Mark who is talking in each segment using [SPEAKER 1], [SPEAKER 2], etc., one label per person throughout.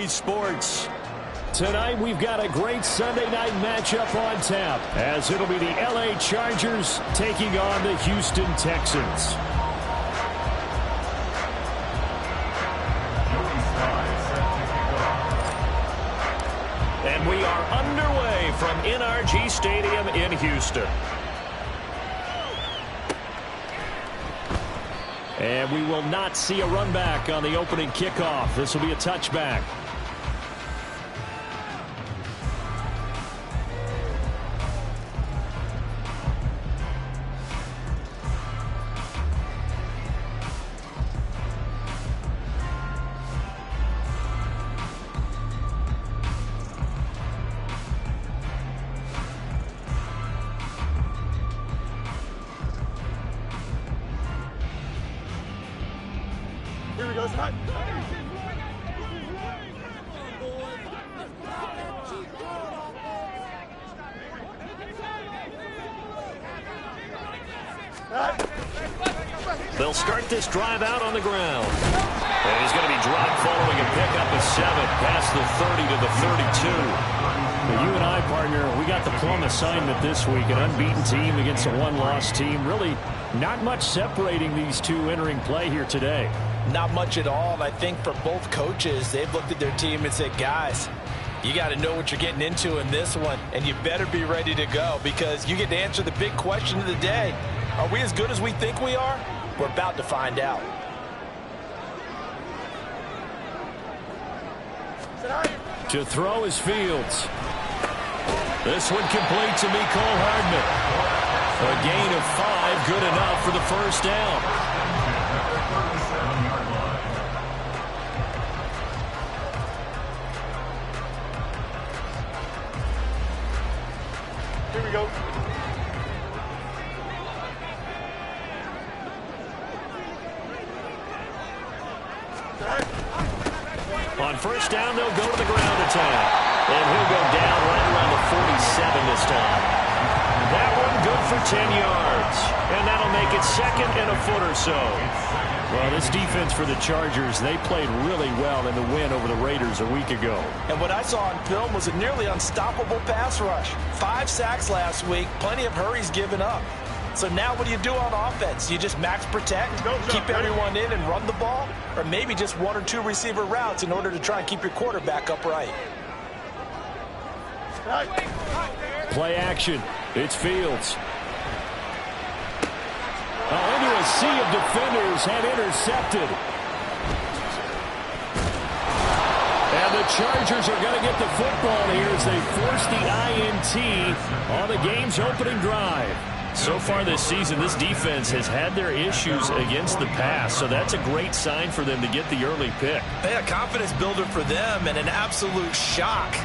[SPEAKER 1] Sports. Tonight we've got a great Sunday night matchup on tap as it'll be the LA Chargers taking on the Houston Texans. And we are underway from NRG Stadium in Houston. And we will not see a run back on the opening kickoff. This will be a touchback.
[SPEAKER 2] Here we go, Scott.
[SPEAKER 1] They'll start this drive out on the ground. And he's going to be dropped following a pickup of 7 past the 30 to the 32. Well, you and I, partner, we got the plum assignment this week. An unbeaten team against a one-loss team. Really not much separating these two entering play here today.
[SPEAKER 3] Not much at all, and I think for both coaches, they've looked at their team and said, guys, you got to know what you're getting into in this one, and you better be ready to go because you get to answer the big question of the day. Are we as good as we think we are? We're about to find out.
[SPEAKER 1] To throw is Fields. This one complete to Mecole Hardman. A gain of 5, good enough for the first down.
[SPEAKER 2] Here we go.
[SPEAKER 1] On first down, they'll go to the ground attack. And he'll go down right around the 47 this time. That one good for 10 yards. And that'll make it second and a foot or so. Well, this defense for the Chargers, they played really well in the win over the Raiders a week ago.
[SPEAKER 3] And what I saw on film was a nearly unstoppable pass rush. 5 sacks last week, plenty of hurries given up. So now what do you do on offense? You just max protect, keep everyone in and run the ball, or maybe just 1 or 2 receiver routes in order to try and keep your quarterback upright.
[SPEAKER 1] Play action. It's Fields. Into a sea of defenders and intercepted. And the Chargers are going to get the football here as they force the INT on the game's opening drive. So far this season, this defense has had their issues against the pass, so that's a great sign for them to get the early pick.
[SPEAKER 3] A confidence builder for them and an absolute shock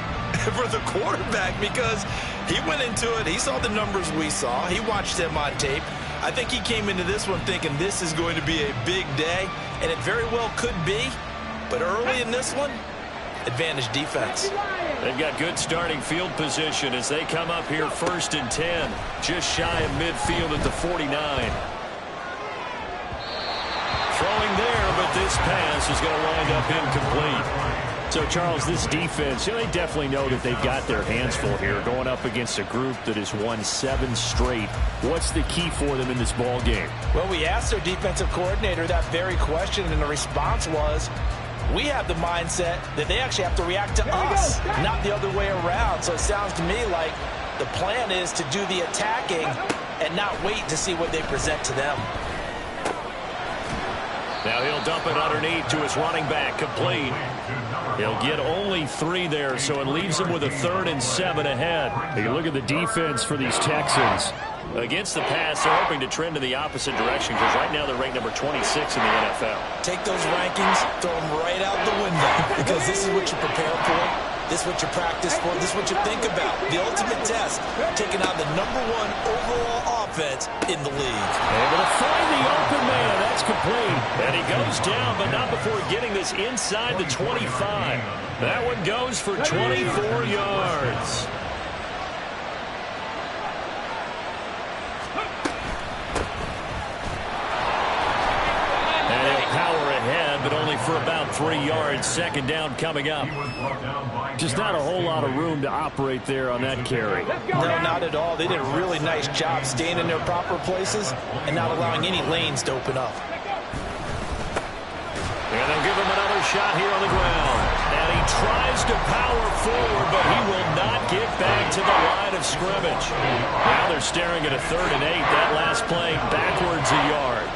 [SPEAKER 3] for the quarterback because he went into it, he saw the numbers we saw, he watched them on tape. I think he came into this one thinking this is going to be a big day, and it very well could be, but early in this one, advantage defense.
[SPEAKER 1] They've got good starting field position as they come up here 1st and 10, just shy of midfield at the 49. Throwing there, but this pass is going to wind up incomplete. So, Charles, this defense, they definitely know that they've got their hands full here going up against a group that has won 7 straight. What's the key for them in this ball game?
[SPEAKER 3] Well, we asked their defensive coordinator that very question, and the response was, we have the mindset that they actually have to react to us, not the other way around. So it sounds to me like the plan is to do the attacking and not wait to see what they present to them.
[SPEAKER 1] Now he'll dump it underneath to his running back, complete. He'll get only 3 there, so it leaves him with a 3rd and 7 ahead. You look at the defense for these Texans. Against the pass, they're hoping to trend in the opposite direction because right now they're ranked number 26 in the NFL.
[SPEAKER 3] Take those rankings, throw them right out the window because this is what you prepare for. This is what you practice for. This is what you think about. The ultimate test, taking on the #1 overall offense in the league.
[SPEAKER 1] Able to find the open man. That's complete. And he goes down, but not before getting this inside the 25. That one goes for 24 yards. for about 3 yards. Second down coming up.
[SPEAKER 4] Just not a whole lot of room to operate there on that carry.
[SPEAKER 3] No, not at all. They did a really nice job staying in their proper places and not allowing any lanes to open up.
[SPEAKER 1] And they'll give him another shot here on the ground. And he tries to power forward, but he will not get back to the line of scrimmage. Now they're staring at a 3rd and 8. That last play backwards a yard.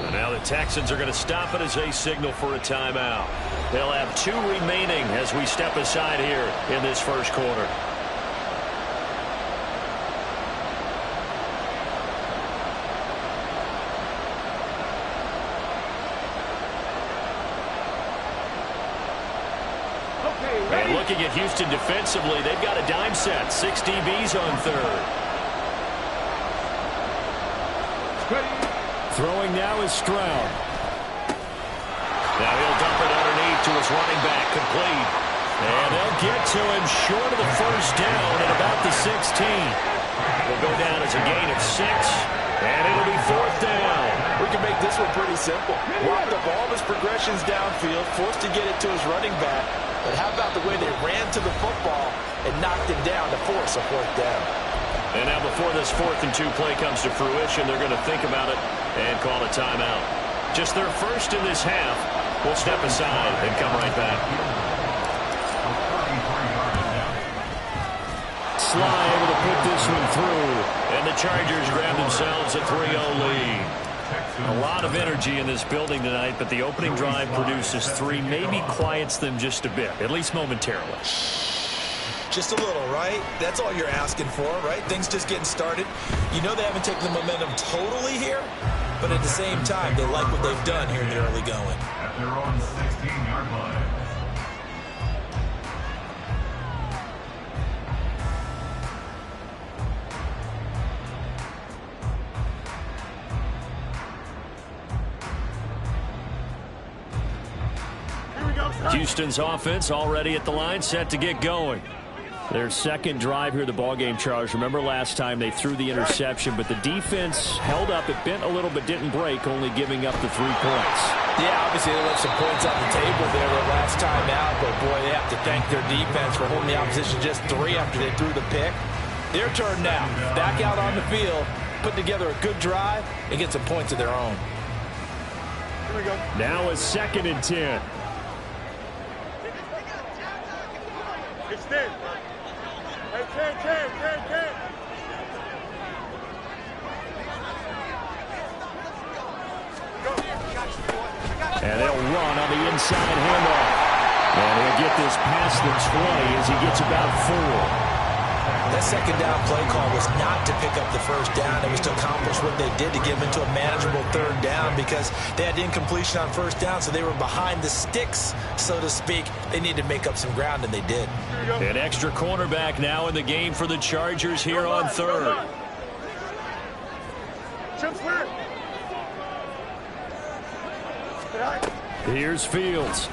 [SPEAKER 1] And now the Texans are going to stop it as they signal for a timeout. They'll have 2 remaining as we step aside here in this first quarter. And looking at Houston defensively, they've got a dime set. 6 DBs on 3rd.
[SPEAKER 4] Throwing now is Stroud.
[SPEAKER 1] Now he'll dump it underneath to his running back, complete. And they'll get to him short of the first down at about the 16. Will go down as a gain of 6, and it'll be 4th down.
[SPEAKER 3] We can make this one pretty simple. Locked up all of his progressions downfield, forced to get it to his running back. But how about the way they ran to the football and knocked him down to force a 4th down?
[SPEAKER 1] And now before this 4th and 2 play comes to fruition, they're going to think about it and call a timeout. Just their first in this half. We'll step aside and come right back.
[SPEAKER 4] Sly able to put this one through.
[SPEAKER 1] And the Chargers grab themselves a 3-0 lead. A lot of energy in this building tonight, but the opening drive produces 3, maybe quiets them just a bit, at least momentarily.
[SPEAKER 3] Just a little, right? That's all you're asking for, right? Things just getting started. You know they haven't taken the momentum totally here, but at the same time, they like what they've done here in the early going.
[SPEAKER 5] At their own 16-yard line.
[SPEAKER 1] Houston's offense already at the line, set to get going.
[SPEAKER 4] Their second drive here, the ballgame, Charles. Remember last time they threw the interception, but the defense held up. It bent a little but didn't break, only giving up the 3 points.
[SPEAKER 3] Yeah, obviously they left some points on the table there the last time out, but boy, they have to thank their defense for holding the opposition just 3 after they threw the pick. Their turn now. Back out on the field, put together a good drive, and get some points of their own.
[SPEAKER 2] Here we go.
[SPEAKER 4] Now a 2nd and 10.
[SPEAKER 2] Extend. Hey, 10.
[SPEAKER 4] And they'll run on the inside handoff. And he'll get this past the 20 as he gets about 4.
[SPEAKER 3] That second down play call was not to pick up the first down. It was to accomplish what they did to get them into a manageable 3rd down because they had incompletion on first down, so they were behind the sticks, so to speak. They needed to make up some ground, and they did.
[SPEAKER 1] An extra cornerback now in the game for the Chargers here on 3rd.
[SPEAKER 2] Chip clear.
[SPEAKER 4] Here's Fields.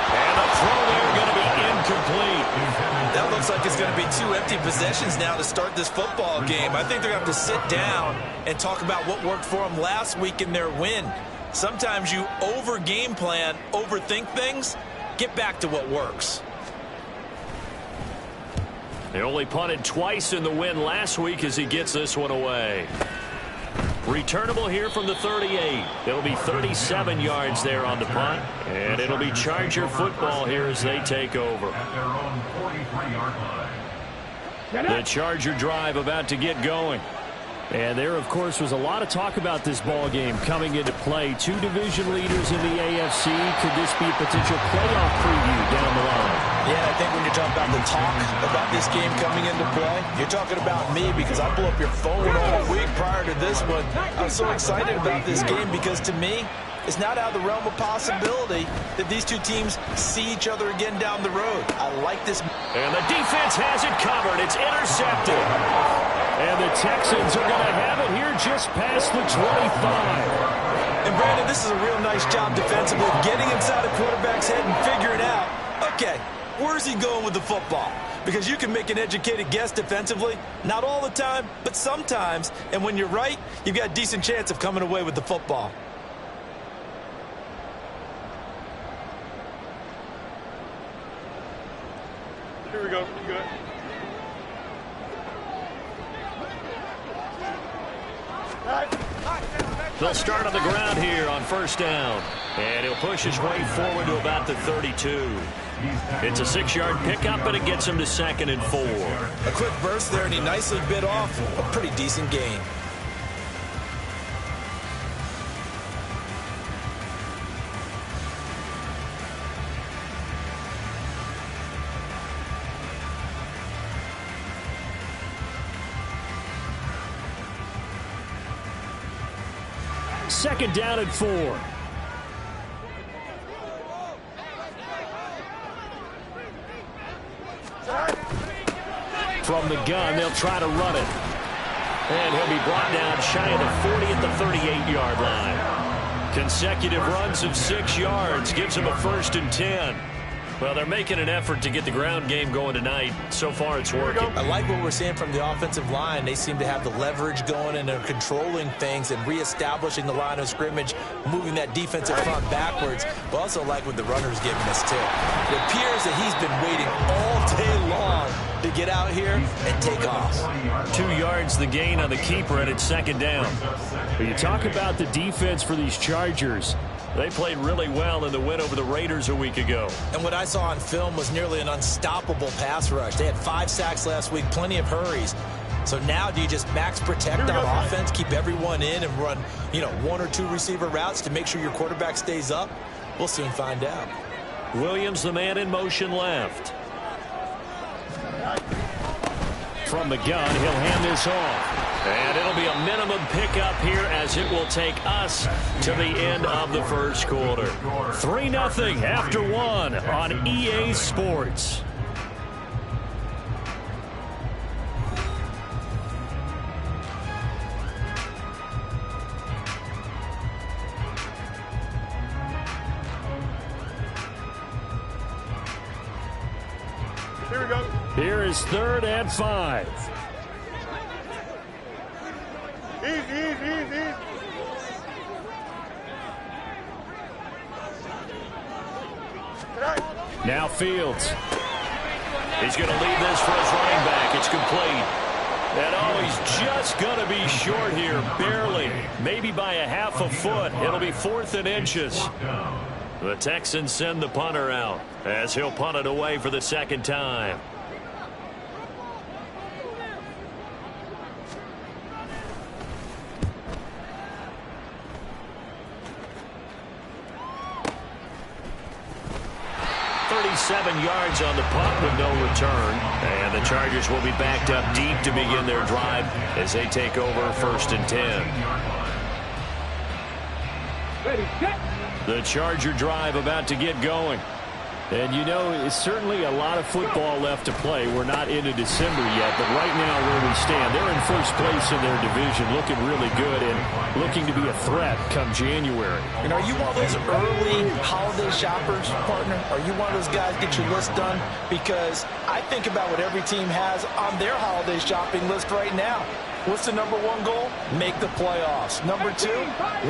[SPEAKER 1] And the throw there going to be incomplete.
[SPEAKER 3] That looks like it's going to be 2 empty possessions now to start this football game. I think they're going to have to sit down and talk about what worked for them last week in their win. Sometimes you over-game plan, overthink things, get back to what works.
[SPEAKER 1] They only punted twice in the win last week as he gets this one away. Returnable here from the 38. It'll be 37 yards there on the punt. And it'll be Charger football here as they take over.
[SPEAKER 5] At their own 43-yard line.
[SPEAKER 1] The Charger drive about to get going.
[SPEAKER 4] And there, of course, was a lot of talk about this ball game coming into play. 2 division leaders in the AFC. Could this be a potential playoff preview down the line?
[SPEAKER 3] Yeah, I think when you're talking about the talk about this game coming into play, you're talking about me because I blew up your phone all week prior to this one. I'm so excited about this game because to me, it's not out of the realm of possibility that these 2 teams see each other again down the road. I like this.
[SPEAKER 1] And the defense has it covered. It's intercepted. And the Texans are going to have it here just past the 25.
[SPEAKER 3] And Brandon, this is a real nice job defensively, getting inside a quarterback's head and figuring out, okay, Where's he going with the football? Because you can make an educated guess defensively. Not all the time, but sometimes. And when you're right, you've got a decent chance of coming away with the football.
[SPEAKER 2] Here we go. You good?
[SPEAKER 1] They'll start on the ground here on first down. And he'll push his way forward to about the 32. It's a 6-yard pickup, and it gets him to 2nd and 4.
[SPEAKER 3] A quick burst there, and he nicely bit off a pretty decent gain.
[SPEAKER 4] Second down and 4. From the gun, they'll try to run it.
[SPEAKER 1] And he'll be brought down shy of the 40 at the 38-yard line. Consecutive runs of 6 yards gives him a 1st and 10. Well, they're making an effort to get the ground game going tonight. So far, it's working.
[SPEAKER 3] I like what we're seeing from the offensive line. They seem to have the leverage going, and they're controlling things and reestablishing the line of scrimmage, moving that defensive front backwards. But also like what the runner's giving us, too. It appears that he's been waiting all day long to get out here and take off.
[SPEAKER 1] 2 yards the gain on the keeper, and it's 2nd down.
[SPEAKER 4] When you talk about the defense for these Chargers,
[SPEAKER 1] they played really well in the win over the Raiders a week ago.
[SPEAKER 3] And what I saw on film was nearly an unstoppable pass rush. They had 5 sacks last week, plenty of hurries. So now do you just max protect on offense, keep everyone in, and run, 1 or 2 receiver routes to make sure your quarterback stays up? We'll soon find out.
[SPEAKER 1] Williams, the man in motion left.
[SPEAKER 4] from the gun, he'll hand this off.
[SPEAKER 1] And it'll be a minimum pickup here as it will take us to the end of the first quarter.
[SPEAKER 4] 3-0 after 1 on EA Sports.
[SPEAKER 2] Here we go.
[SPEAKER 4] Here is 3rd and 5.
[SPEAKER 2] Easy.
[SPEAKER 4] Now Fields.
[SPEAKER 1] He's going to lead this for his running back. It's complete. And oh, he's just going to be short here, barely. Maybe by a half a foot. It'll be 4th and inches. The Texans send the punter out as he'll punt it away for the second time. Yards on the punt with no return. And the Chargers will be backed up deep to begin their drive as they take over 1st and 10. The Charger drive about to get going.
[SPEAKER 4] And you know, it's certainly a lot of football left to play. We're not into December yet, but right now where we stand, they're in first place in their division, looking really good and looking to be a threat come January.
[SPEAKER 3] And are you one of those early holiday shoppers, partner? Are you one of those guys get your list done? Because I think about what every team has on their holiday shopping list right now. What's the number 1 goal? Make the playoffs. Number 2,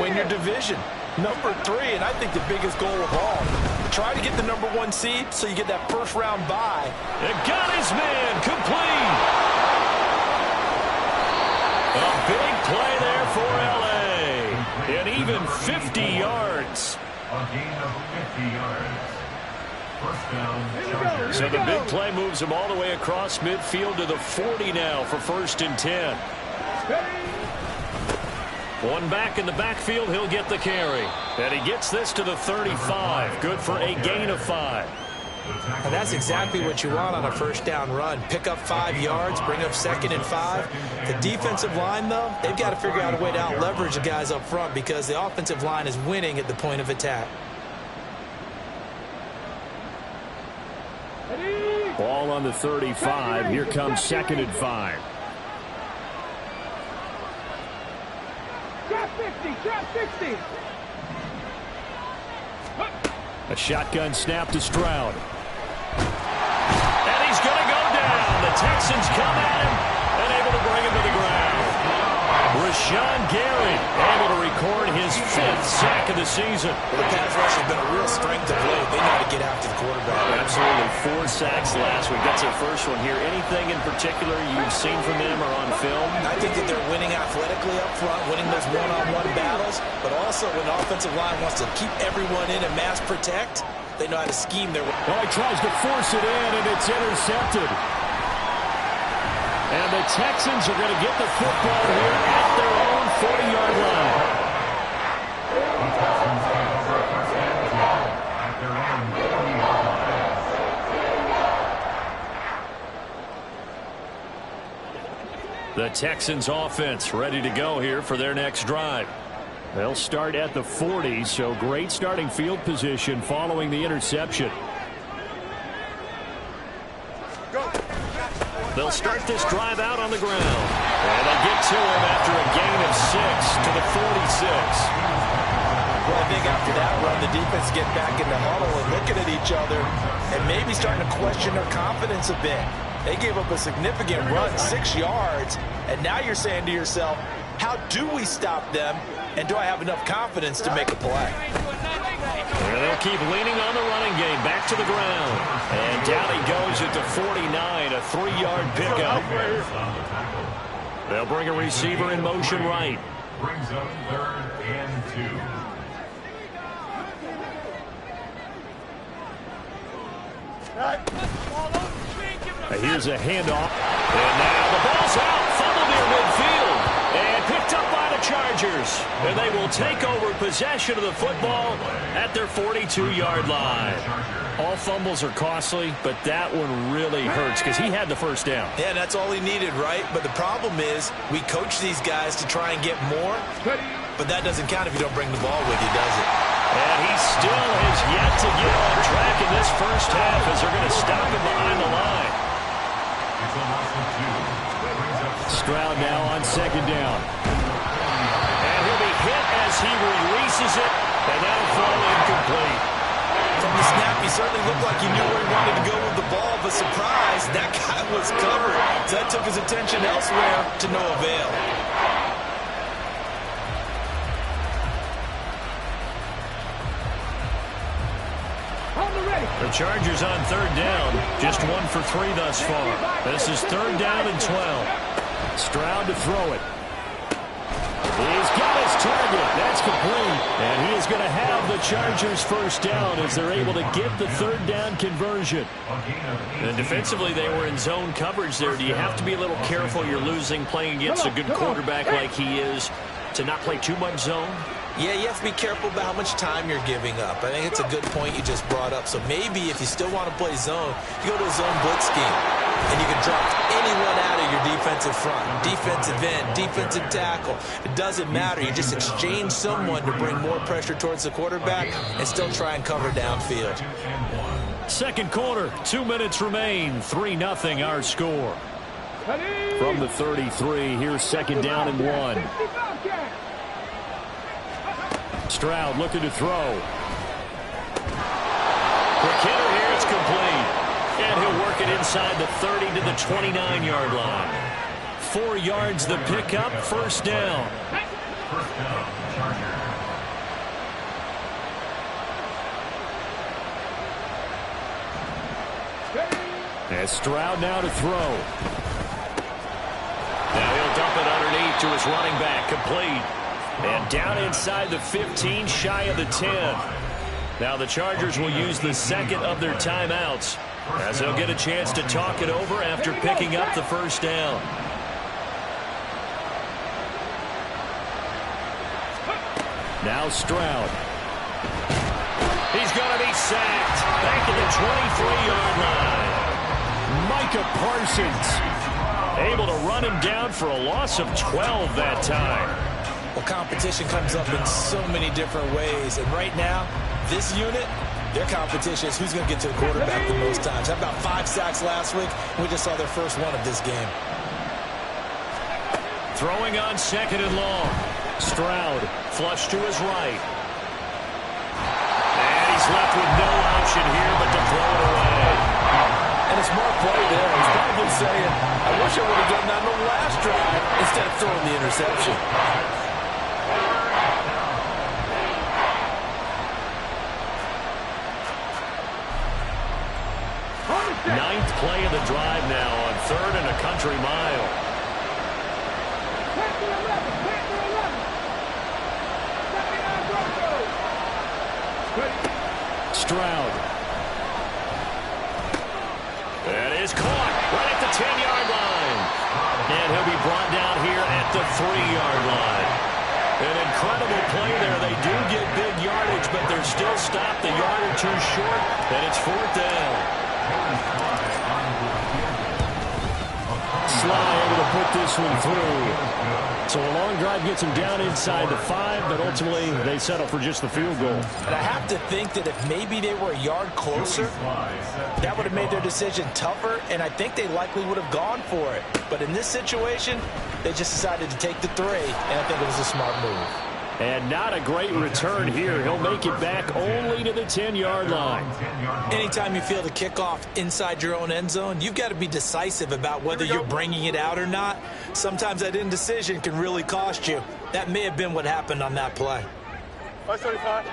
[SPEAKER 3] win your division. Number 3, and I think the biggest goal of all, try to get the number 1 seed so you get that first round bye.
[SPEAKER 1] And got his man complete. A big play there for L.A. And even 50 yards.
[SPEAKER 5] A gain of 50 yards. First down, Chargers.
[SPEAKER 1] So the big play moves him all the way across midfield to the 40 now for 1st and 10. One back in the backfield, he'll get the carry. And he gets this to the 35. Good for a gain of 5.
[SPEAKER 3] And that's exactly what you want on a first down run. Pick up 5 yards, bring up 2nd and 5. The defensive line, though, they've got to figure out a way to out-leverage the guys up front because the offensive line is winning at the point of attack.
[SPEAKER 4] Ball on the 35. Here comes 2nd and 5.
[SPEAKER 2] Drop 60.
[SPEAKER 4] A shotgun snap to Stroud.
[SPEAKER 1] Texans come at him and able to bring him to the ground. Rashawn Gary able to record his 5th sack of the season.
[SPEAKER 3] Well, the pass rush has been a real strength of late. They know how to get after the quarterback.
[SPEAKER 1] Absolutely. 4 sacks last week. That's their first one here. Anything in particular you've seen from them or on film?
[SPEAKER 3] I think that they're winning athletically up front, winning those one-on-one battles, but also when the offensive line wants to keep everyone in and mass protect, they know how to scheme their way.
[SPEAKER 4] Well, he tries to force it in, and it's intercepted. And the Texans are going to get the football here at their own 40-yard line.
[SPEAKER 5] The Texans take over first and 10 at their own 40-yard line.
[SPEAKER 1] The Texans offense ready to go here for their next drive.
[SPEAKER 4] They'll start at the 40, so great starting field position following the interception.
[SPEAKER 1] They'll start this drive out on the ground. And they get to him after a gain of 6 to the 46.
[SPEAKER 3] Well, I think after that run, the defense get back in the huddle and looking at each other and maybe starting to question their confidence a bit. They gave up a significant run, 6 yards, and now you're saying to yourself, how do we stop them, and do I have enough confidence to make a play?
[SPEAKER 1] And they'll keep leaning on the running game. Back to the ground. And down he goes at the 49, a 3-yard pickup. They'll bring a receiver in motion right.
[SPEAKER 5] Brings up 3rd and 2.
[SPEAKER 4] Here's a handoff.
[SPEAKER 1] And now the ball's out. Fumbled near midfield. And picked up by the Chargers. And they will take over possession of the football at their 42-yard line.
[SPEAKER 4] All fumbles are costly, but that one really hurts because he had the first down.
[SPEAKER 3] Yeah, that's all he needed, right? But the problem is we coach these guys to try and get more, but that doesn't count if you don't bring the ball with you, does it?
[SPEAKER 1] And he still has yet to get on track in this first half as they're going to stop him behind the line.
[SPEAKER 5] It's a loss of 2. Brings up
[SPEAKER 4] Stroud now on 2nd down.
[SPEAKER 1] And he'll be hit as he releases it, and that'll fall incomplete.
[SPEAKER 3] From the snap, he certainly looked like he knew where he wanted to go with the ball, but surprise, that guy was covered. So that took his attention elsewhere to no avail.
[SPEAKER 1] The Chargers on 3rd down, just 1 for 3 thus far. This is 3rd down and 12.
[SPEAKER 4] Stroud to throw it. He's got his target. That's complete. And he is going to have the Chargers first down as they're able to get the 3rd down conversion.
[SPEAKER 1] And defensively, they were in zone coverage there. Do you have to be a little careful? You're losing playing against a good quarterback like he is to not play too much zone?
[SPEAKER 3] Yeah, you have to be careful about how much time you're giving up. I think it's a good point you just brought up. So maybe if you still want to play zone, you go to a zone blitz scheme. And you can drop anyone out of your defensive front. Defensive end, defensive tackle. It doesn't matter. You just exchange someone to bring more pressure towards the quarterback and still try and cover downfield.
[SPEAKER 4] Second quarter, 2 minutes remain. 3-0 our score. From the 33, here's 2nd down and 1. Stroud looking to throw.
[SPEAKER 1] Quick hitter here, it's complete. And he'll work it inside the 30 to the 29-yard line.
[SPEAKER 4] 4 yards the pickup, first down.
[SPEAKER 5] First down, Chargers.
[SPEAKER 4] And Stroud now to throw.
[SPEAKER 1] Now he'll dump it underneath to his running back, complete. And down inside the 15, shy of the 10. Now the Chargers will use the 2nd of their timeouts as they'll get a chance to talk it over after picking up the first down.
[SPEAKER 4] Now Stroud.
[SPEAKER 1] He's going to be sacked back at the 23-yard line.
[SPEAKER 4] Micah Parsons
[SPEAKER 1] able to run him down for a loss of 12 that time.
[SPEAKER 3] Well, competition comes up in so many different ways. And right now, this unit, their competition is who's going to get to the quarterback the most times. How about 5 sacks last week? We just saw their first one of this game.
[SPEAKER 1] Throwing on 2nd and long.
[SPEAKER 4] Stroud
[SPEAKER 1] Flush to his right. And he's left with no option here but to throw it away.
[SPEAKER 3] And a smart play there. He's probably saying, I wish I would have done that on the last drive instead of throwing the interception.
[SPEAKER 1] Ninth play of the drive now on 3rd and a country mile. Stroud. That is caught right at the 10-yard line. And he'll be brought down here at the 3-yard line. An incredible play there. They do get big yardage, but they're still stopped a yard or two short, and it's 4th down.
[SPEAKER 4] Sly able to put this one through. So a long drive gets them down inside the 5, but ultimately they settle for just the field goal.
[SPEAKER 3] And I have to think that if maybe they were a yard closer, that would have made their decision tougher, and I think they likely would have gone for it. But in this situation, they just decided to take the 3, and I think it was a smart move.
[SPEAKER 4] And not a great return here. He'll make it back only to the 10-yard line.
[SPEAKER 3] Anytime you feel the kickoff inside your own end zone, you've got to be decisive about whether you're bringing it out or not. Sometimes that indecision can really cost you. That may have been what happened on that play.
[SPEAKER 2] 575.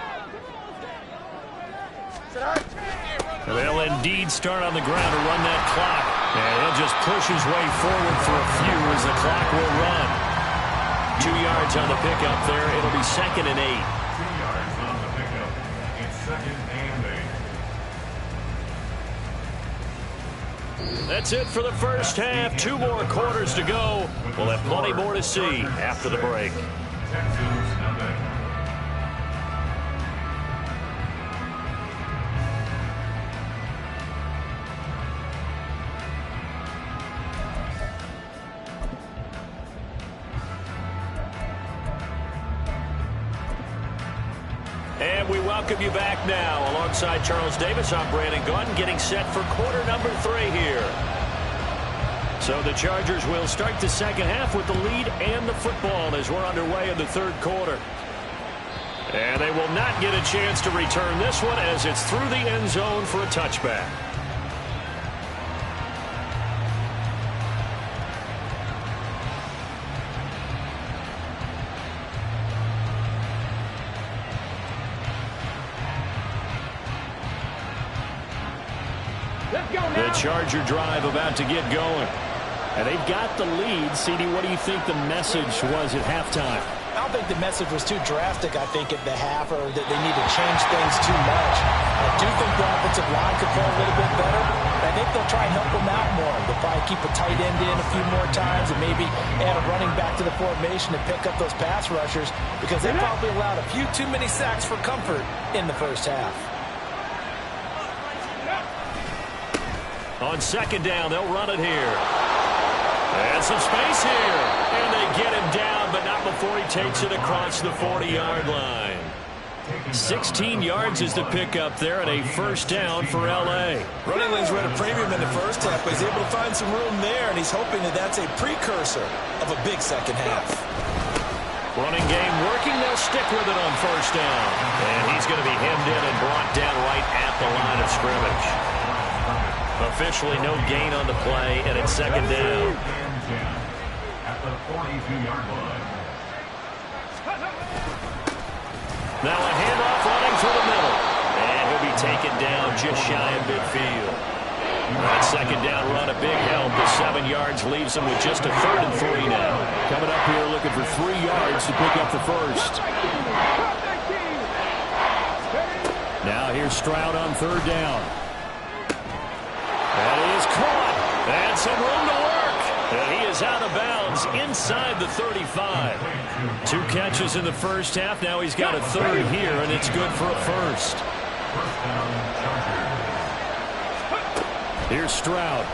[SPEAKER 1] They'll indeed start on the ground to run that clock. And he'll just push his way forward for a few as the clock will run. 2 yards on the pickup there. It'll be 2nd and 8.
[SPEAKER 5] 2 yards on the pickup. It's 2nd and 8.
[SPEAKER 1] That's it for the first half. 2 more quarters to go. We'll have plenty more to see after the break.
[SPEAKER 5] Texans, nothing.
[SPEAKER 1] And we welcome you back now. Alongside Charles Davis, I'm Brandon Gaudin, getting set for quarter number 3 here. So the Chargers will start the second half with the lead and the football as we're underway in the 3rd quarter. And they will not get a chance to return this one as it's through the end zone for a touchback. The Charger drive about to get going. And they've got the lead. CD, what do you think the message was at halftime?
[SPEAKER 3] I don't think the message was too drastic, I think, at the half, or that they need to change things too much. I do think the offensive line could play a little bit better. I think they'll try and help them out more. They'll probably keep a tight end in a few more times and maybe add a running back to the formation and pick up those pass rushers because they probably allowed a few too many sacks for comfort in the first half.
[SPEAKER 1] On 2nd down, they'll run it here. And some space here. And they get him down, but not before he takes it across the 40-yard line. 16 yards is the pickup there and a first down for L.A.
[SPEAKER 3] Running lanes were at a premium in the first half, but he's able to find some room there, and he's hoping that that's a precursor of a big second half.
[SPEAKER 1] Running game working. They'll stick with it on first down. And he's going to be hemmed in and brought down right at the line of scrimmage. Officially no gain on the play, and it's 2nd down.
[SPEAKER 5] At the 42-yard line.
[SPEAKER 1] Now a handoff running through the middle. And he'll be taken down just shy of midfield. That 2nd down run, a big help. The 7 yards leaves him with just a 3rd and 3 now.
[SPEAKER 4] Coming up here looking for 3 yards to pick up the first. Now here's Stroud on 3rd down.
[SPEAKER 1] That is caught. And some room to work. And he is out of bounds inside the 35. 2 catches in the first half. Now he's got a 3rd here, and it's good for a first.
[SPEAKER 4] Here's Stroud.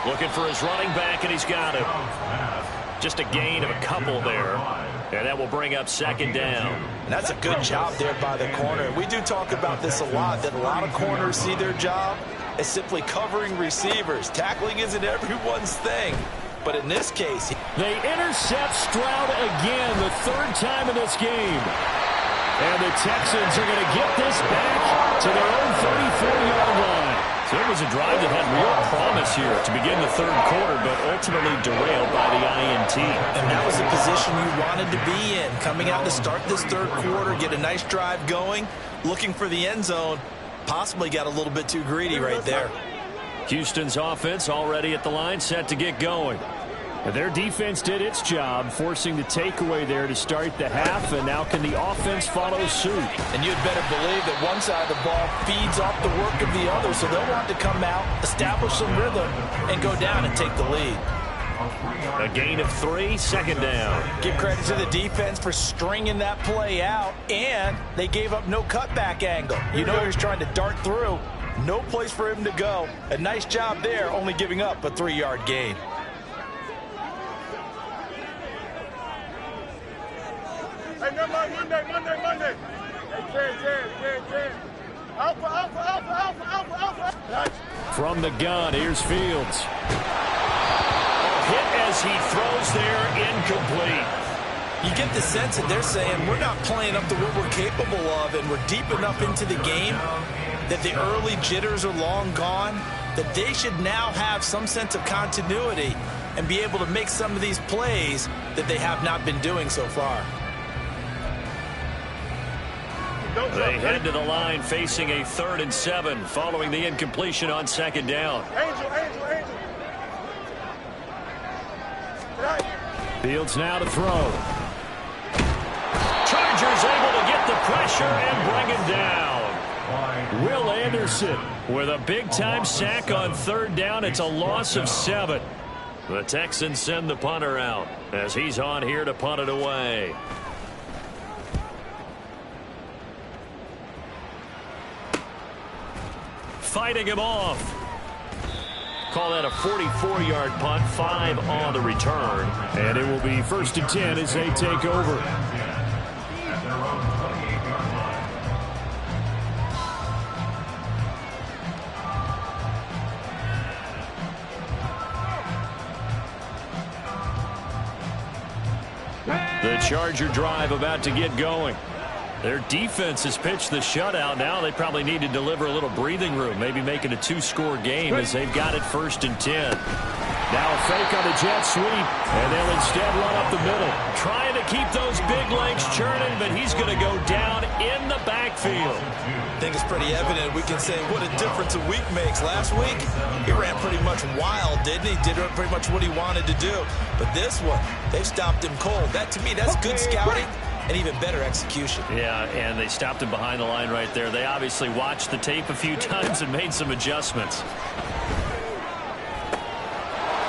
[SPEAKER 1] Looking for his running back, and he's got him. Just a gain of a couple there. And that will bring up 2nd down.
[SPEAKER 3] And that's a good job there by the corner. We do talk about this a lot, that a lot of corners see their job as simply covering receivers. Tackling isn't everyone's thing. But in this case,
[SPEAKER 4] they intercept Stroud again, the 3rd time in this game. And the Texans are going to get this back to their own 34-yard line. So it was a drive that had real promise here to begin the third quarter, but ultimately derailed by the INT.
[SPEAKER 3] And that was the position you wanted to be in. Coming out to start this third quarter, get a nice drive going, looking for the end zone. Possibly got a little bit too greedy right there.
[SPEAKER 4] Houston's offense already at the line, set to get going. Their defense did its job, forcing the takeaway there to start the half, and now can the offense follow suit?
[SPEAKER 3] And you'd better believe that one side of the ball feeds off the work of the other, so they'll want to come out, establish some rhythm, and go down and take the lead.
[SPEAKER 4] A gain of 3, second down.
[SPEAKER 3] Give credit to the defense for stringing that play out, and they gave up no cutback angle. You know he was trying to dart through. No place for him to go. A nice job there, only giving up a 3-yard gain.
[SPEAKER 2] Hey, Monday. Hey, Ken. Alpha.
[SPEAKER 4] From the gun, here's Fields.
[SPEAKER 1] Hit as he throws there, incomplete.
[SPEAKER 3] You get the sense that they're saying we're not playing up to what we're capable of, and we're deep enough into the game that the early jitters are long gone, that they should now have some sense of continuity and be able to make some of these plays that they have not been doing so far.
[SPEAKER 4] They head to the line facing a 3rd and 7 following the incompletion on second down.
[SPEAKER 2] Angel.
[SPEAKER 4] Fields now to throw. Chargers able to get the pressure and bring him down. Will Anderson with a big-time sack on 3rd down. It's a loss of 7. The Texans send the punter out as he's on here to punt it away. Fighting him off. Call that a 44-yard punt, 5 on the return. And it will be 1st and 10 as they take over. The Charger drive about to get going. Their defense has pitched the shutout. Now they probably need to deliver a little breathing room, maybe make it a 2-score game as they've got it 1st and 10. Now a fake on the jet sweep, and they'll instead run up the middle. Trying to keep those big legs churning, but he's going to go down in the backfield.
[SPEAKER 3] I think it's pretty evident. We can say what a difference a week makes. Last week, he ran pretty much wild, didn't he? Did pretty much what he wanted to do. But this one, they've stopped him cold. That, to me, that's good scouting. And even better execution. Yeah, and they stopped him behind the line right there. They obviously watched the tape a few times and made some adjustments.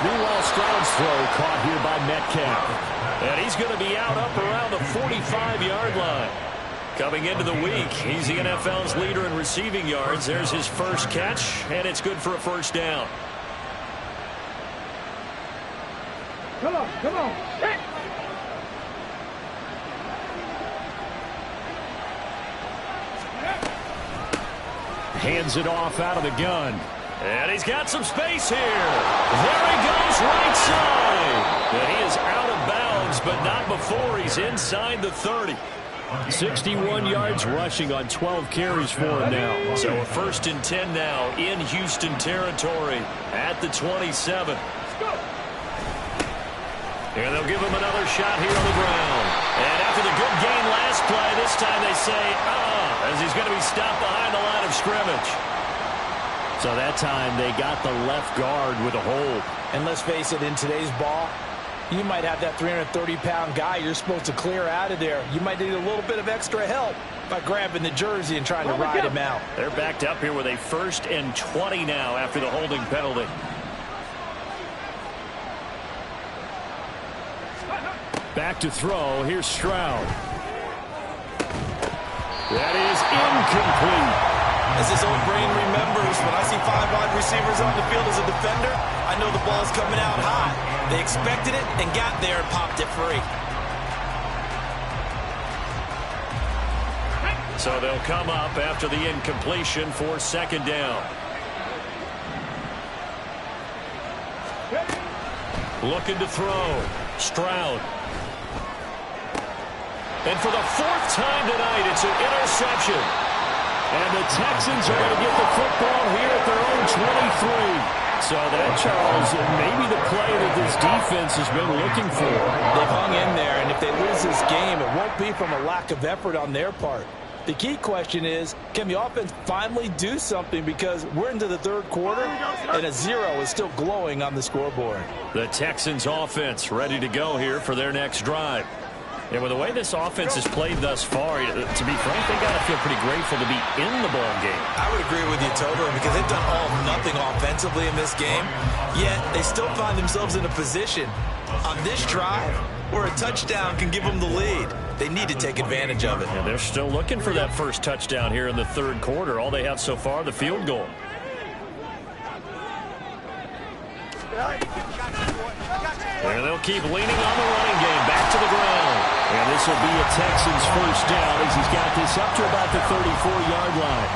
[SPEAKER 3] Meanwhile, Stroud's throw caught here by Metcalf. And he's going to be out up around the 45-yard line. Coming into the week, he's the NFL's leader in receiving yards. There's his first catch, and it's good for a 1st down.
[SPEAKER 2] Come on. Hey.
[SPEAKER 4] Hands it off out of the gun. And he's got some space here. There he goes, right side. And he is out of bounds, but not before he's inside the 30. 61 yards rushing on 12 carries for him now. So a 1st and 10 now in Houston territory at the 27. And they'll give him another shot here on the ground. And after the good gain last play, this time they say, as he's going to be stopped behind the line of scrimmage. So that time they got the left guard with a hold.
[SPEAKER 3] And let's face it, in today's ball, you might have that 330-pound guy you're supposed to clear out of there. You might need a little bit of extra help by grabbing the jersey and trying to ride him out.
[SPEAKER 4] They're backed up here with a 1st and 20 now after the holding penalty. Back to throw. Here's Stroud. That is incomplete.
[SPEAKER 3] As his old brain remembers, when I see 5 wide receivers on the field as a defender, I know the ball's coming out high. They expected it and got there and popped it free.
[SPEAKER 4] So they'll come up after the incompletion for 2nd down. Looking to throw. Stroud.
[SPEAKER 1] And for the fourth time tonight, it's an interception.
[SPEAKER 4] And the Texans are going to get the football here at their own 23. So that, Charles, maybe the play that this defense has been looking for.
[SPEAKER 3] They've hung in there, and if they lose this game, it won't be from a lack of effort on their part. The key question is, can the offense finally do something, because we're into the third quarter, and a 0 is still glowing on the scoreboard.
[SPEAKER 4] The Texans offense ready to go here for their next drive. And with the way this offense has played thus far, to be frank, they got to feel pretty grateful to be in the ball game.
[SPEAKER 3] I would agree with you totally, because they've done all nothing offensively in this game, yet they still find themselves in a position on this drive where a touchdown can give them the lead. They need to take advantage of it.
[SPEAKER 4] And they're still looking for that first touchdown here in the third quarter. All they have so far, the field goal.
[SPEAKER 1] And they'll keep leaning on the running game. Back to the ground.
[SPEAKER 4] And this will be a Texans first down as he's got this up to about the 34-yard line.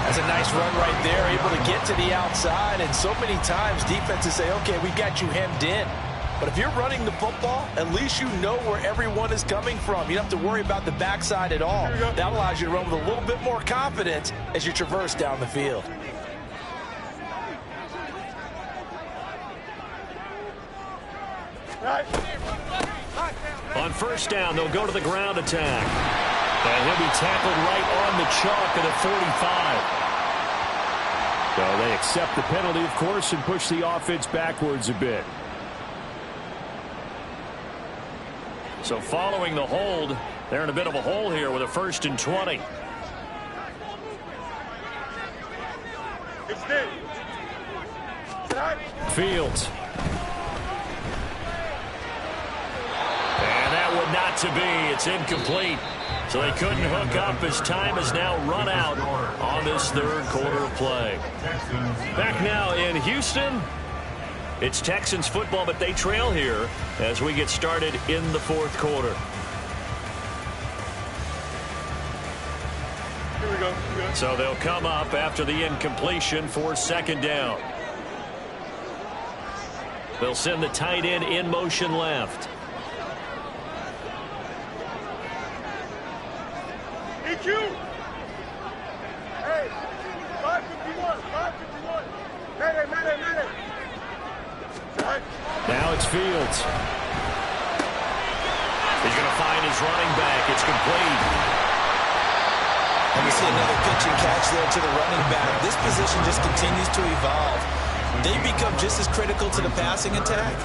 [SPEAKER 3] That's a nice run right there, able to get to the outside. And so many times defenses say, okay, we got you hemmed in. But if you're running the football, at least you know where everyone is coming from. You don't have to worry about the backside at all. That allows you to run with a little bit more confidence as you traverse down the field.
[SPEAKER 1] On first down, they'll go to the ground attack. And he'll be tackled right on the chalk at the 45.
[SPEAKER 4] So they accept the penalty, of course, and push the offense backwards a bit.
[SPEAKER 1] So following the hold, they're in a bit of a hole here with a 1st and 20.
[SPEAKER 4] Fields.
[SPEAKER 1] And that would not to be. It's incomplete. So they couldn't hook up as time has now run out on this third quarter of play. Back now in Houston. It's Texans football, but they trail here as we get started in the fourth quarter.
[SPEAKER 2] Here we go.
[SPEAKER 1] So they'll come up after the incompletion for second down. They'll send the tight end in motion left.
[SPEAKER 2] EQ! Hey, 551, 551. Madden.
[SPEAKER 1] Now it's Fields. He's going to find his running back. It's complete.
[SPEAKER 3] And we see another pitch and catch there to the running back. This position just continues to evolve. They become just as critical to the passing attack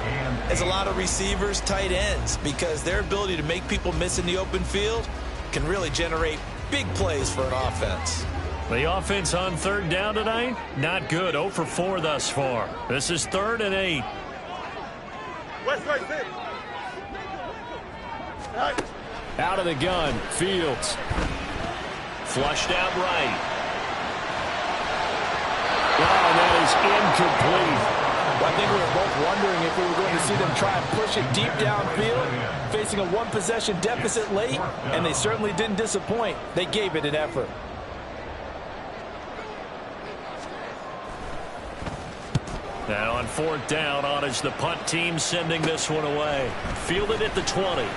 [SPEAKER 3] as a lot of receivers, tight ends, because their ability to make people miss in the open field can really generate big plays for an offense.
[SPEAKER 1] The offense on third down tonight, not good. 0 for 4 thus far. This is 3rd and 8.
[SPEAKER 2] West right there.
[SPEAKER 4] Out of the gun, Fields.
[SPEAKER 1] Flushed out right.
[SPEAKER 4] Oh, that is incomplete.
[SPEAKER 3] Well, I think we were both wondering if we were going to see them try and push it deep downfield, facing a one-possession deficit late, and they certainly didn't disappoint. They gave it an effort.
[SPEAKER 1] Now on fourth down, on is the punt team sending this one away. Fielded at the 20.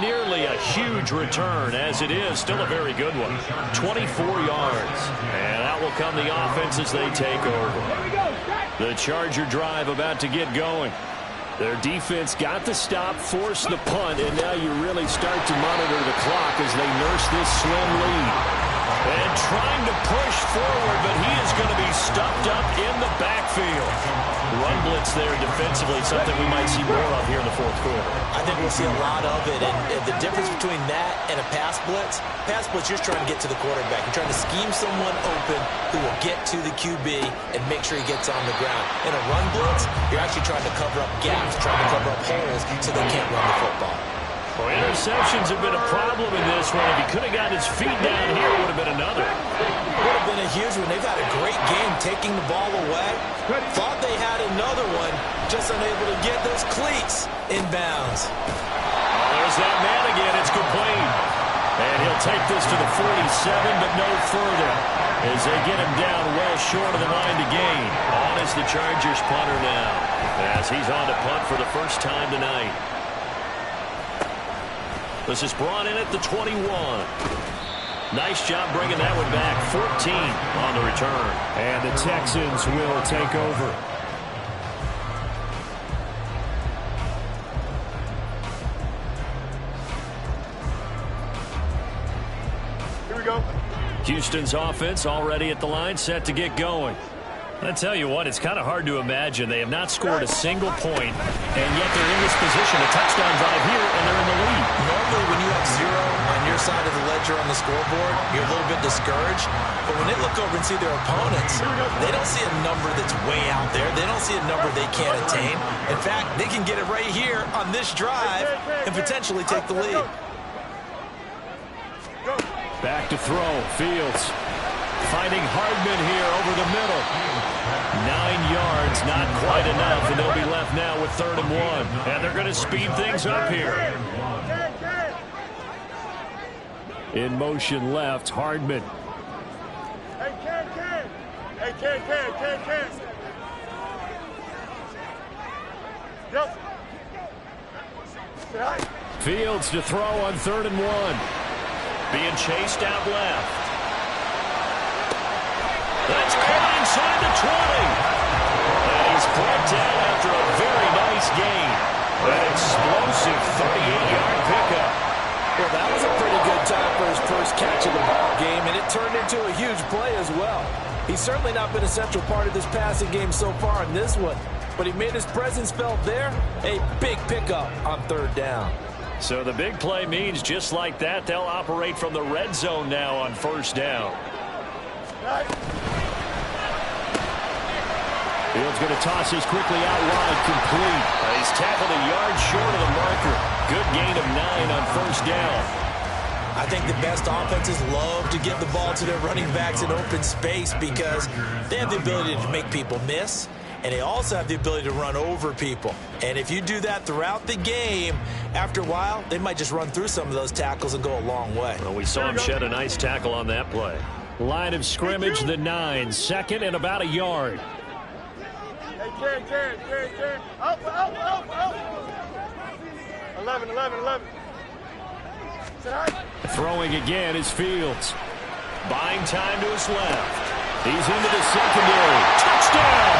[SPEAKER 1] Nearly a huge return, as it is still a very good one. 24 yards. And that will come the offense as they take over. The Charger drive about to get going. Their defense got the stop, forced the punt, and now you really start to monitor the clock as they nurse this slim lead. And trying to push forward, but he is going to be stuffed up in the backfield. Run blitz there defensively, something we might see more of here in the fourth quarter.
[SPEAKER 3] I think we'll see a lot of it, and the difference between that and a pass blitz, you're trying to get to the quarterback. You're trying to scheme someone open who will get to the QB and make sure he gets on the ground. In a run blitz, you're actually trying to cover up gaps, trying to cover up holes so they can't run the football.
[SPEAKER 1] Well, interceptions have been a problem in this one. If he could have got his feet down here, it would have been another.
[SPEAKER 3] Would have been a huge one. They've had a great game taking the ball away. Thought they had another one, just unable to get those cleats in bounds.
[SPEAKER 1] Oh, there's that man again. It's complete. And he'll take this to the 47, but no further, as they get him down well short of the line to gain. On is the Chargers punter now, as he's on to punt for the first time tonight. This is brought in at the 21. Nice job bringing that one back. 14 on the return.
[SPEAKER 4] And the Texans will take over.
[SPEAKER 2] Here we go.
[SPEAKER 1] Houston's offense already at the line, set to get going. I tell you what, it's kind of hard to imagine. They have not scored a single point, and yet they're in this position. A touchdown drive here, and they're in the lead.
[SPEAKER 3] Normally, when you have 0 on your side of the ledger on the scoreboard, you're a little bit discouraged. But when they look over and see their opponents, they don't see a number that's way out there. They don't see a number they can't attain. In fact, they can get it right here on this drive and potentially take the lead.
[SPEAKER 4] Back to throw. Fields finding Hardman here over the middle. 9 yards, not quite enough, and they'll be left now with 3rd and 1.
[SPEAKER 1] And they're going to speed things up here.
[SPEAKER 4] In motion left, Hardman.
[SPEAKER 2] Hey, Ken. Hey, Ken. Yep. Say hi.
[SPEAKER 4] Fields to throw on 3rd and 1.
[SPEAKER 1] Being chased out left. That's caught inside the 20. And he's brought down after a very nice gain. An explosive 38-yard pickup.
[SPEAKER 3] Well, that was a pretty good time for his first catch of the ball game, and it turned into a huge play as well. He's certainly not been a central part of this passing game so far in this one, but he made his presence felt there. A big pickup on 3rd down.
[SPEAKER 1] So the big play means just like that, they'll operate from the red zone now on 1st down.
[SPEAKER 4] Fields going to toss this quickly out wide, complete.
[SPEAKER 1] He's tackled a yard short of the marker. Good gain of 9 on 1st down.
[SPEAKER 3] I think the best offenses love to give the ball to their running backs in open space because they have the ability to make people miss, and they also have the ability to run over people. And if you do that throughout the game, after a while, they might just run through some of those tackles and go a long way.
[SPEAKER 1] Well, we saw him shed a nice tackle on that play.
[SPEAKER 4] Line of scrimmage, the 9. 2nd and about a yard.
[SPEAKER 2] Hey, Ken. Up. 11. Say hi.
[SPEAKER 4] Throwing again is Fields.
[SPEAKER 1] Buying time to his left.
[SPEAKER 4] He's into the secondary. Touchdown!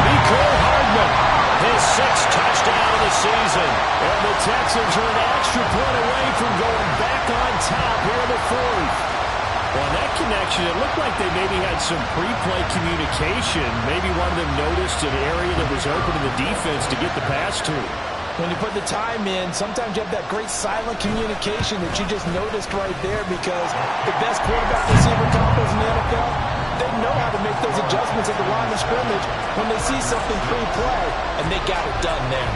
[SPEAKER 4] Nicole Hardman.
[SPEAKER 1] His 6th touchdown of the season.
[SPEAKER 4] And the Texans are an extra point away from going back on top here in the 4th. Well, that connection, it looked like they maybe had some pre-play communication. Maybe one of them noticed an area that was open in the defense to get the pass to.
[SPEAKER 3] When you put the time in, sometimes you have that great silent communication that you just noticed right there because the best quarterback-receiver combos in the NFL, they know how to make those adjustments at the line of scrimmage when they see something pre-play, and they got it done there.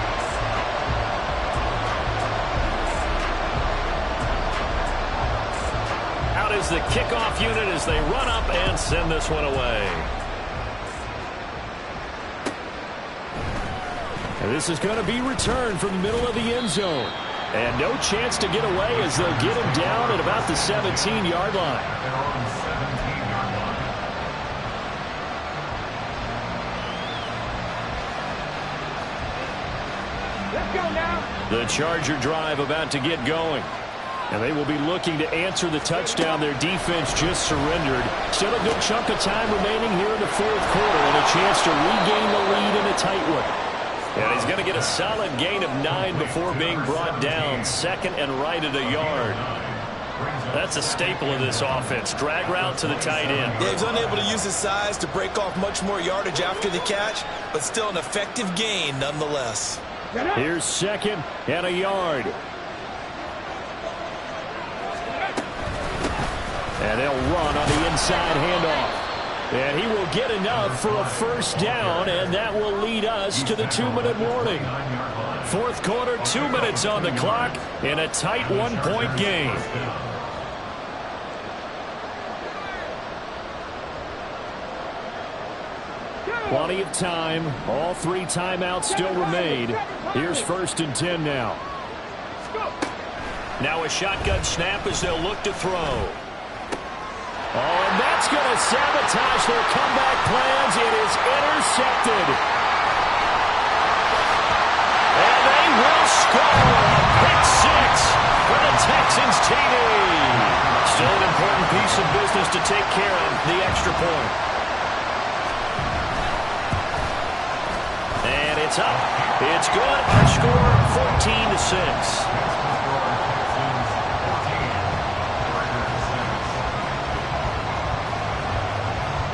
[SPEAKER 1] Out is the kickoff unit as they run up and send this one away.
[SPEAKER 4] And this is going to be returned from the middle of the end zone. And no chance to get away as they'll get him down at about the 17-yard line.
[SPEAKER 2] Let's go now.
[SPEAKER 4] The Charger drive about to get going. And they will be looking to answer the touchdown their defense just surrendered. Still a good chunk of time remaining here in the 4th quarter and a chance to regain the lead in a tight one.
[SPEAKER 1] And he's going to get a solid gain of 9 before being brought down. 2nd and right at a yard. That's a staple of this offense. Drag route to the tight end.
[SPEAKER 3] Yeah, he's unable to use his size to break off much more yardage after the catch, but still an effective gain nonetheless.
[SPEAKER 4] Here's 2nd and a yard. And they'll run on the inside handoff. And he will get enough for a 1st down, and that will lead us to the 2-minute warning. 4th quarter, 2 minutes on the clock in a tight 1-point game. Plenty of time. All 3 timeouts still remain. Here's 1st and 10 now.
[SPEAKER 1] Now a shotgun snap as they'll look to throw.
[SPEAKER 4] Oh, and that's going to sabotage their comeback plans. It is
[SPEAKER 1] manages to take care of the extra point. And it's up. It's good. Our score, 14-6.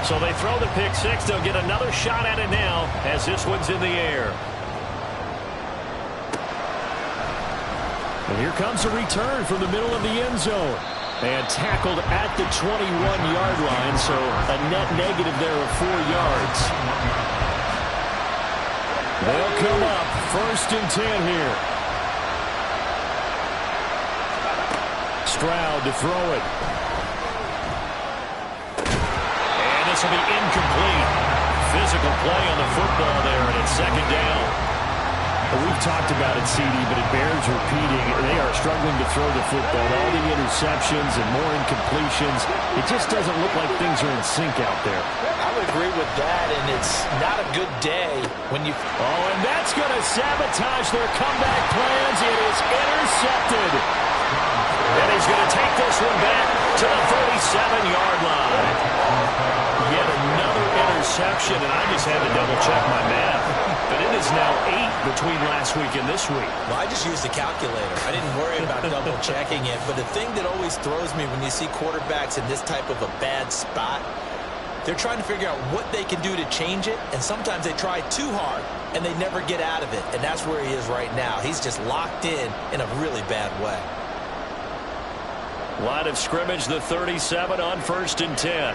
[SPEAKER 1] So they throw the pick six. They'll get another shot at it now as this one's in the air.
[SPEAKER 4] And here comes a return from the middle of the end zone. And tackled at the 21-yard line, so a net negative there of 4 yards. They'll come up 1st and 10 here. Stroud to throw it. And this will be incomplete. Physical play on the football there, and it's 2nd down. We've talked about it, CD, but it bears repeating. They are struggling to throw the football. All the interceptions and more incompletions. It just doesn't look like things are in sync out there.
[SPEAKER 3] I would agree with that, and it's not a good day when you...
[SPEAKER 4] Oh, and that's going to sabotage their comeback plans. It is intercepted.
[SPEAKER 1] And he's going to take this one back to the 37-yard line. Yet another interception, and I just had to double-check my math. But it is now 8 between last week and this week.
[SPEAKER 3] Well, I just used a calculator. I didn't worry about double-checking it. But the thing that always throws me when you see quarterbacks in this type of a bad spot, they're trying to figure out what they can do to change it. And sometimes they try too hard, and they never get out of it. And that's where he is right now. He's just locked in a really bad way.
[SPEAKER 1] Line of scrimmage, the 37 on 1st and 10.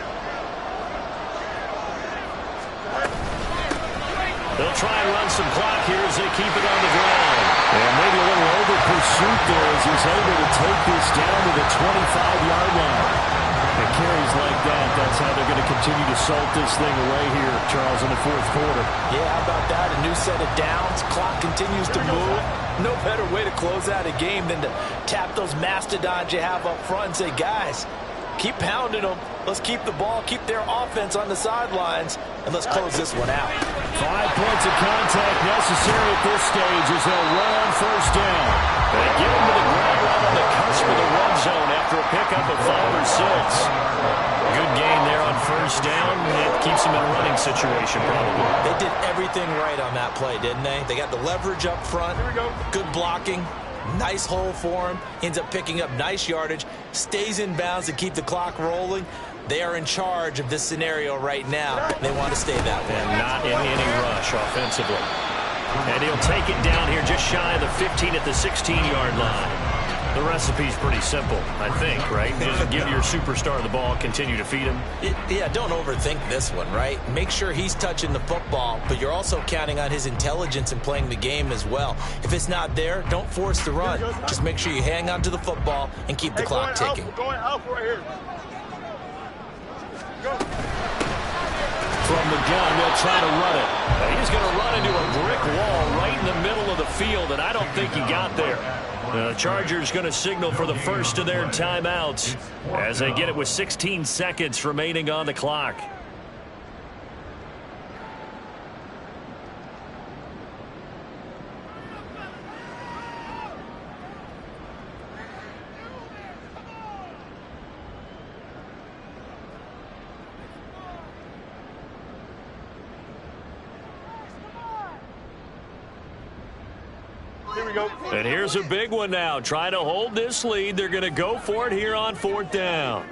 [SPEAKER 1] They'll try and run some clock here as they keep it on the ground.
[SPEAKER 4] And maybe a little over pursuit there as he's able to take this down to the 25-yard line. And carries like that, that's how they're going to continue to salt this thing away here, Charles, in the 4th quarter.
[SPEAKER 3] Yeah, how about that? A new set of downs. Clock continues to move. No better way to close out a game than to tap those mastodons you have up front and say, guys, keep pounding them. Let's keep the ball, keep their offense on the sidelines, and let's close this one out.
[SPEAKER 4] 5 points of contact necessary at this stage as they'll run on 1st down.
[SPEAKER 1] They get him to the ground right on the cusp of the red zone after a pickup of 5 or 6. Good gain there on 1st down. It keeps them in a running situation probably.
[SPEAKER 3] They did everything right on that play, didn't they? They got the leverage up front, good blocking, nice hole for him, ends up picking up nice yardage, stays in bounds to keep the clock rolling. They are in charge of this scenario right now. They want to stay that way.
[SPEAKER 1] And not in any rush offensively. And he'll take it down here just shy of the 15 at the 16-yard line. The recipe's pretty simple, I think, right? Just give your superstar the ball, continue to feed him.
[SPEAKER 3] Yeah, don't overthink this one, right? Make sure he's touching the football, but you're also counting on his intelligence in playing the game as well. If it's not there, don't force the run. Just make sure you hang on to the football and keep the clock ticking.
[SPEAKER 2] Going out right here. Go.
[SPEAKER 4] From the gun, they'll try to run it.
[SPEAKER 1] He's going to run into a brick wall right in the middle of the field, and I don't think he got there. The Chargers going to signal for the first of their timeouts as they get it with 16 seconds remaining on the clock.
[SPEAKER 2] Here we go.
[SPEAKER 1] And here's a big one now. Trying to hold this lead. They're going to go for it here on 4th down.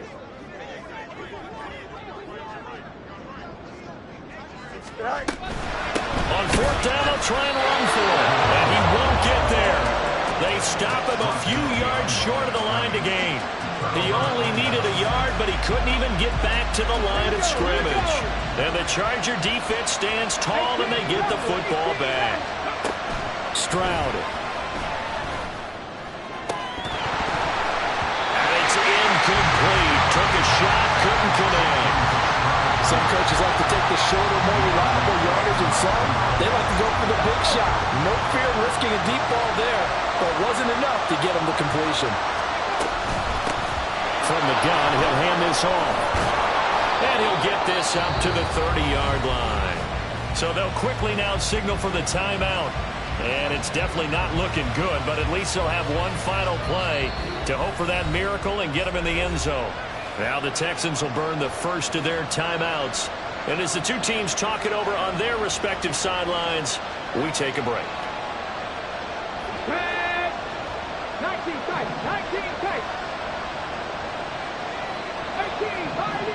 [SPEAKER 1] On 4th down, they'll try and run for it. And he won't get there. They stop him a few yards short of the line to gain. He only needed a yard, but he couldn't even get back to the line of scrimmage. And the Charger defense stands tall, and they get the football back.
[SPEAKER 4] Stroud.
[SPEAKER 1] And it's incomplete. Took a shot, couldn't connect.
[SPEAKER 3] Some coaches like to take the shorter, more reliable yardage, and some, they like to go for the big shot. No fear risking a deep ball there, but it wasn't enough to get him to completion.
[SPEAKER 4] From the gun, he'll hand this off.
[SPEAKER 1] And he'll get this up to the 30-yard line. So they'll quickly now signal for the timeout. And it's definitely not looking good, but at least they'll have one final play to hope for that miracle and get him in the end zone. Now the Texans will burn the first of their timeouts. And as the two teams talk it over on their respective sidelines, we take a break.
[SPEAKER 2] 19 tight, 19 tight. 18, 5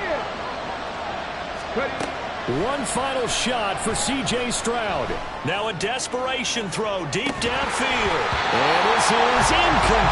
[SPEAKER 2] in.
[SPEAKER 4] One final shot for C.J. Stroud.
[SPEAKER 1] Now a desperation throw deep downfield. And this is incomplete.